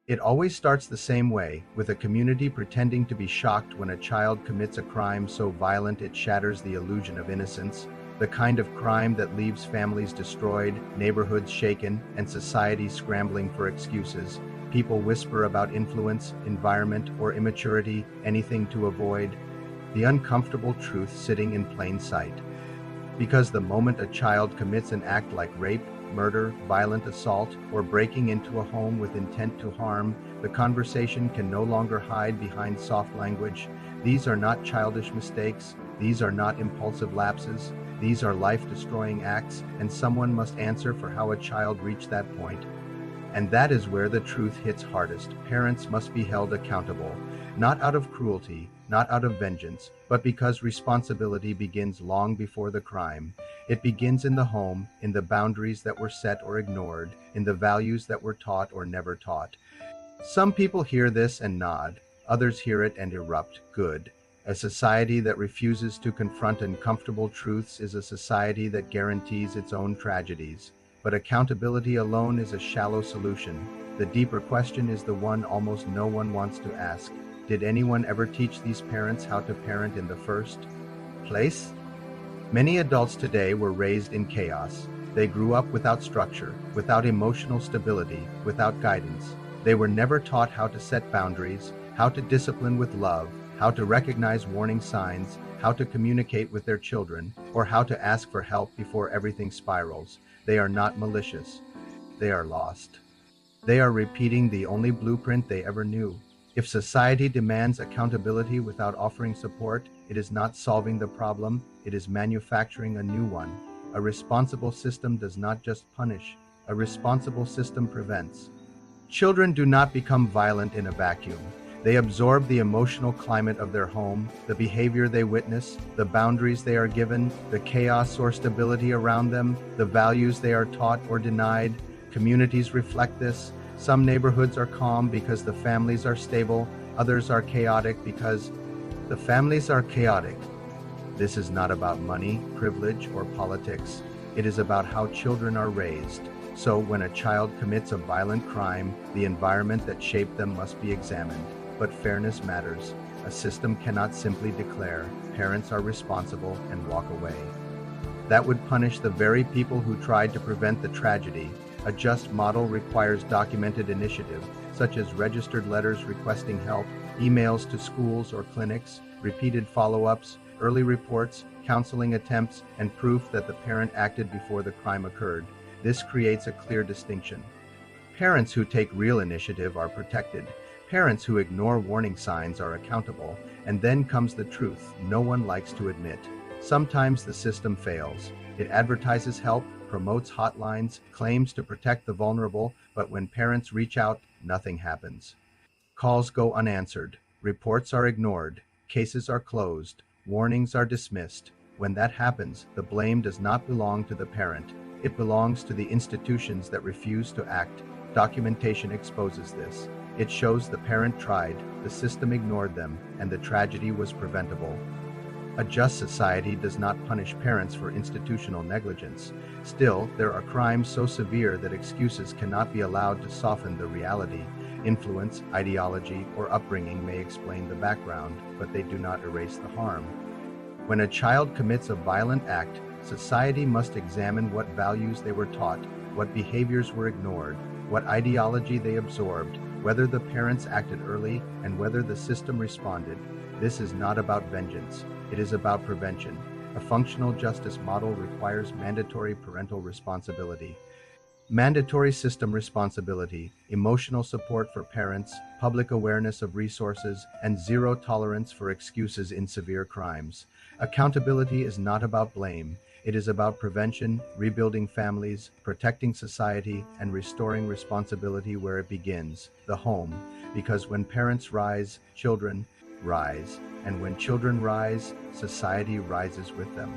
It always starts the same way, with a community pretending to be shocked when a child commits a crime so violent it shatters the illusion of innocence, the kind of crime that leaves families destroyed, neighborhoods shaken, and society scrambling for excuses. People whisper about influence, environment, or immaturity, anything to avoid the uncomfortable truth sitting in plain sight. Because the moment a child commits an act like rape, murder, violent assault, or breaking into a home with intent to harm, the conversation can no longer hide behind soft language. These are not childish mistakes. These are not impulsive lapses. These are life-destroying acts, and someone must answer for how a child reached that point. And that is where the truth hits hardest. Parents must be held accountable, not out of cruelty, not out of vengeance, but because responsibility begins long before the crime. It begins in the home, in the boundaries that were set or ignored, in the values that were taught or never taught. Some people hear this and nod, others hear it and erupt. Good. A society that refuses to confront uncomfortable truths is a society that guarantees its own tragedies. But accountability alone is a shallow solution. The deeper question is the one almost no one wants to ask. Did anyone ever teach these parents how to parent in the first place? Many adults today were raised in chaos. They grew up without structure, without emotional stability, without guidance. They were never taught how to set boundaries, how to discipline with love, how to recognize warning signs, how to communicate with their children, or how to ask for help before everything spirals. They are not malicious. They are lost. They are repeating the only blueprint they ever knew. If society demands accountability without offering support, it is not solving the problem, it is manufacturing a new one. A responsible system does not just punish, a responsible system prevents. Children do not become violent in a vacuum. They absorb the emotional climate of their home, the behavior they witness, the boundaries they are given, the chaos or stability around them, the values they are taught or denied. Communities reflect this. Some neighborhoods are calm because the families are stable, others are chaotic because the families are chaotic. This is not about money, privilege, or politics. It is about how children are raised. So when a child commits a violent crime, the environment that shaped them must be examined. But fairness matters. A system cannot simply declare, parents are responsible, and walk away. That would punish the very people who tried to prevent the tragedy. A just model requires documented initiative, such as registered letters requesting help, emails to schools or clinics, repeated follow-ups, early reports, counseling attempts, and proof that the parent acted before the crime occurred. This creates a clear distinction. Parents who take real initiative are protected. Parents who ignore warning signs are accountable. And then comes the truth no one likes to admit. Sometimes the system fails. It advertises help, promotes hotlines, claims to protect the vulnerable, but when parents reach out, nothing happens. Calls go unanswered, reports are ignored, cases are closed, warnings are dismissed. When that happens, the blame does not belong to the parent. It belongs to the institutions that refuse to act. Documentation exposes this. It shows the parent tried, the system ignored them, and the tragedy was preventable. A just society does not punish parents for institutional negligence. Still, there are crimes so severe that excuses cannot be allowed to soften the reality. Influence, ideology, or upbringing may explain the background, but they do not erase the harm. When a child commits a violent act, society must examine what values they were taught, what behaviors were ignored, what ideology they absorbed, whether the parents acted early, and whether the system responded. This is not about vengeance. It is about prevention. A functional justice model requires mandatory parental responsibility. Mandatory system responsibility, emotional support for parents, public awareness of resources, and zero tolerance for excuses in severe crimes. Accountability is not about blame. It is about prevention, rebuilding families, protecting society, and restoring responsibility where it begins, the home. Because when parents rise, children rise. And when children rise, society rises with them.